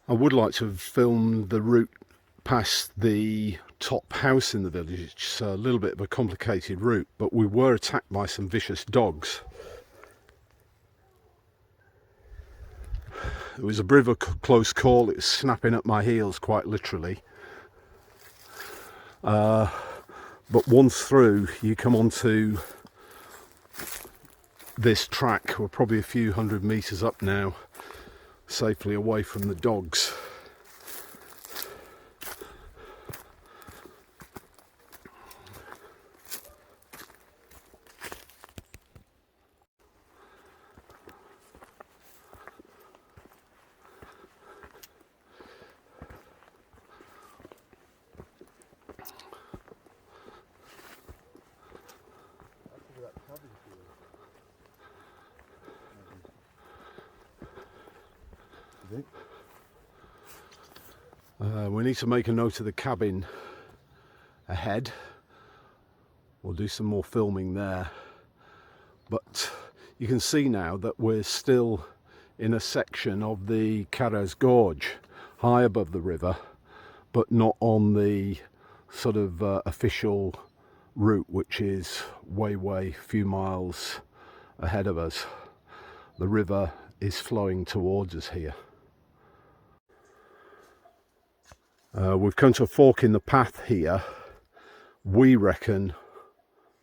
I would like to have filmed the route past the top house in the village. It's a little bit of a complicated route, but we were attacked by some vicious dogs. It was a bit of a close call. It was snapping at my heels quite literally. But once through, you come onto this track. We're probably a few hundred meters up now, safely away from the dogs. We need to make a note of the cabin ahead. We'll do some more filming there, but you can see now that we're still in a section of the Carras Gorge, high above the river, but not on the sort of official route, which is way few miles ahead of us. The river is flowing towards us here. We've come to a fork in the path here. We reckon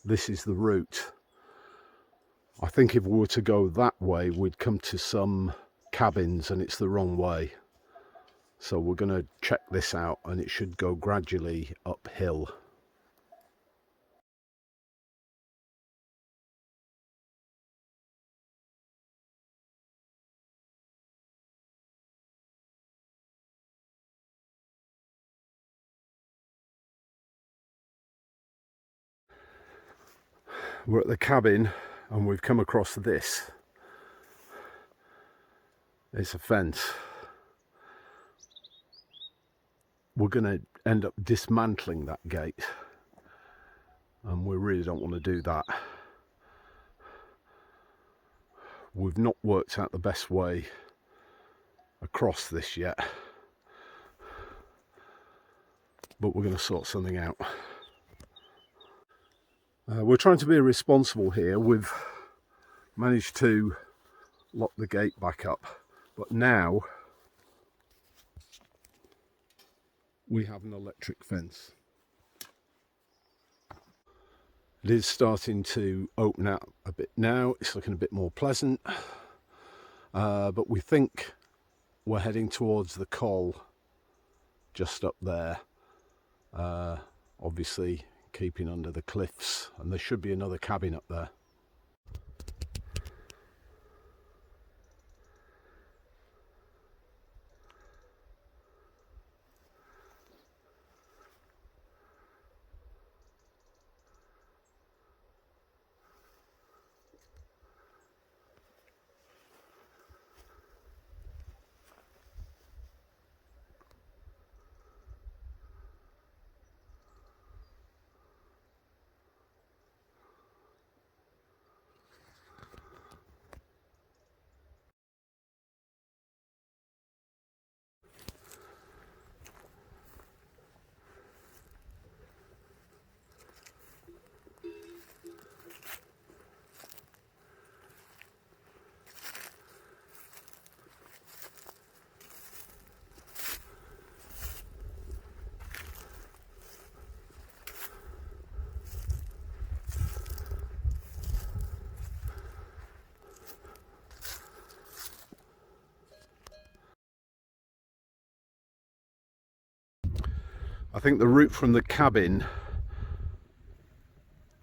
this is the route. I think if we were to go that way, we'd come to some cabins and it's the wrong way. So we're going to check this out, and it should go gradually uphill. We're at the cabin and we've come across this. It's a fence. We're going to end up dismantling that gate, and we really don't want to do that. We've not worked out the best way across this yet, but we're going to sort something out. We're trying to be responsible here. We've managed to lock the gate back up, but now we have an electric fence. It is starting to open out a bit now. It's looking a bit more pleasant, but we think we're heading towards the col just up there, obviously keeping under the cliffs, and there should be another cabin up there. I think the route from the cabin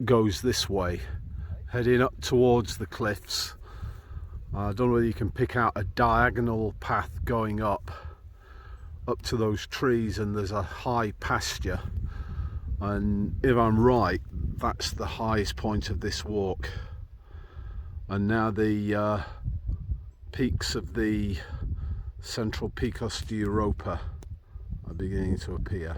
goes this way, heading up towards the cliffs. I don't know whether you can pick out a diagonal path going up to those trees, and there's a high pasture, and if I'm right, that's the highest point of this walk. And now the peaks of the Central Picos de Europa are beginning to appear.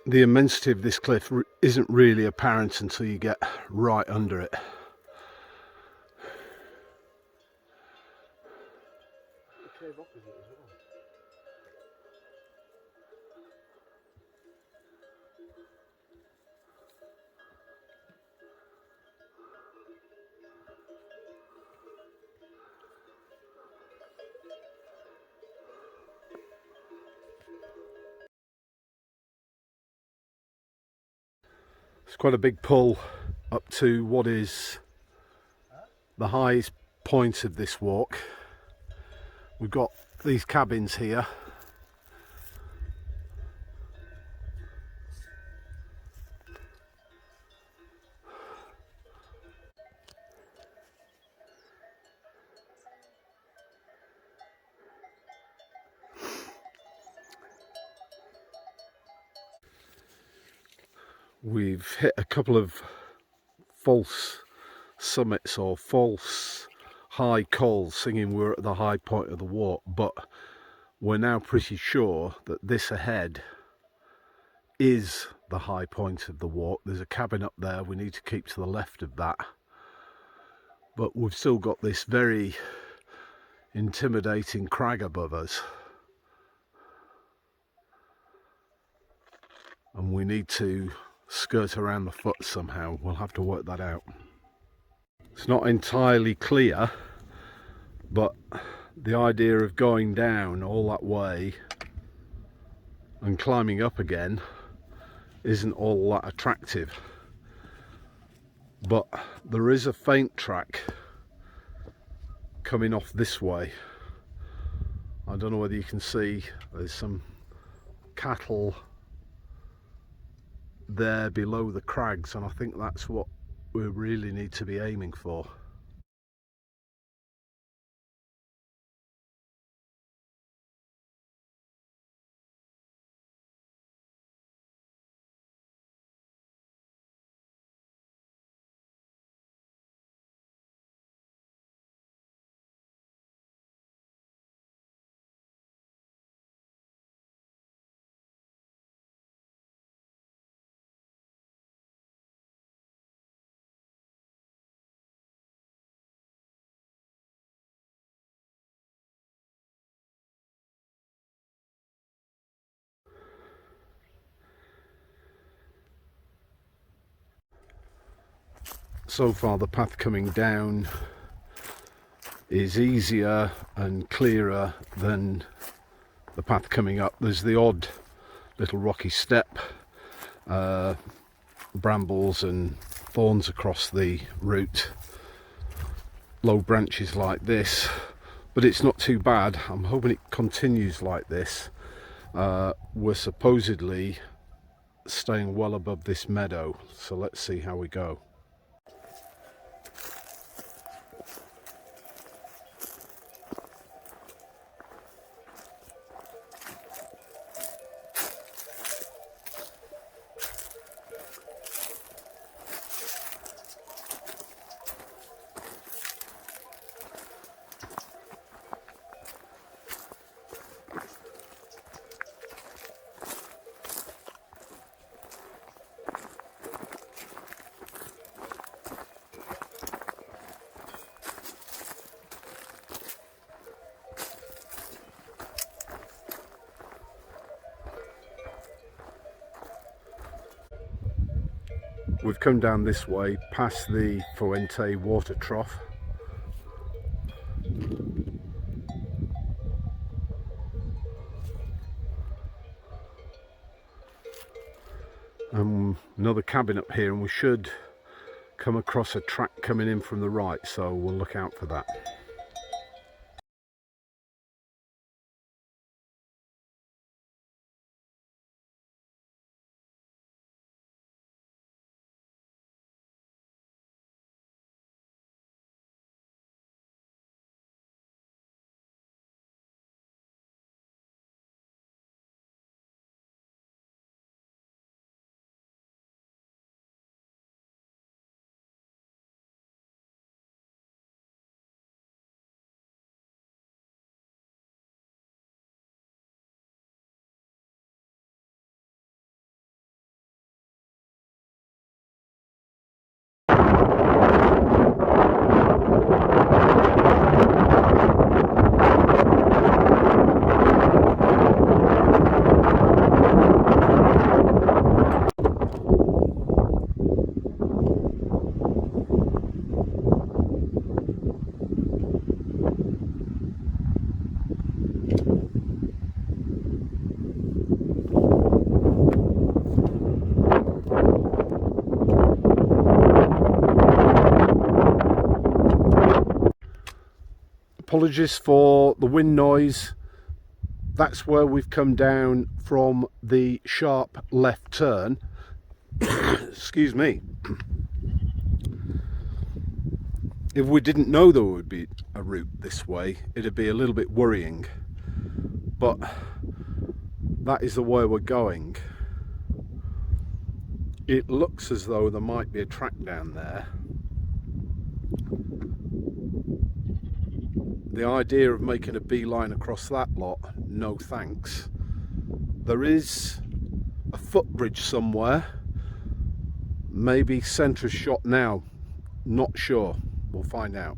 the immensity of this cliff isn't really apparent until you get right under it. It's quite a big pull up to what is the highest point of this walk. We've got these cabins here. We've hit a couple of false summits or false high calls singing we're at the high point of the walk, but we're now pretty sure that this ahead is the high point of the walk. There's a cabin up there, we need to keep to the left of that, but we've still got this very intimidating crag above us, and we need to skirt around the foot somehow. We'll have to work that out. It's not entirely clear, but the idea of going down all that way and climbing up again isn't all that attractive. But there is a faint track coming off this way. I don't know whether you can see, there's some cattle there below the crags, and I think that's what we really need to be aiming for. So far the path coming down is easier and clearer than the path coming up. There's the odd little rocky step, brambles and thorns across the route, low branches like this, but it's not too bad. I'm hoping it continues like this. We're supposedly staying well above this meadow, so let's see how we go. We've come down this way past the Fuente water trough. Another cabin up here, and we should come across a track coming in from the right, so we'll look out for that. Apologies for the wind noise. That's where we've come down from the sharp left turn. Excuse me. If we didn't know there would be a route this way, it'd be a little bit worrying. But that is the way we're going. It looks as though there might be a track down there. The idea of making a beeline across that lot, no thanks. There is a footbridge somewhere, maybe centre shot now, not sure, we'll find out.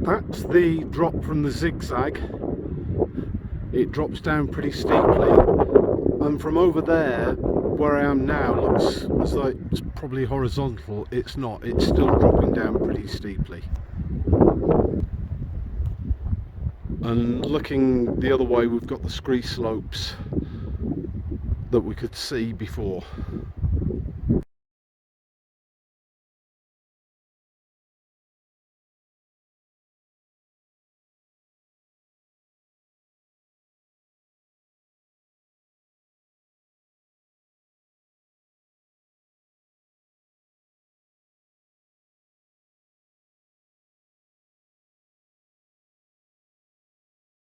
That's the drop from the zigzag. It drops down pretty steeply, and from over there where I am now looks as though it's probably horizontal. It's not, it's still dropping down pretty steeply. And looking the other way, we've got the scree slopes that we could see before.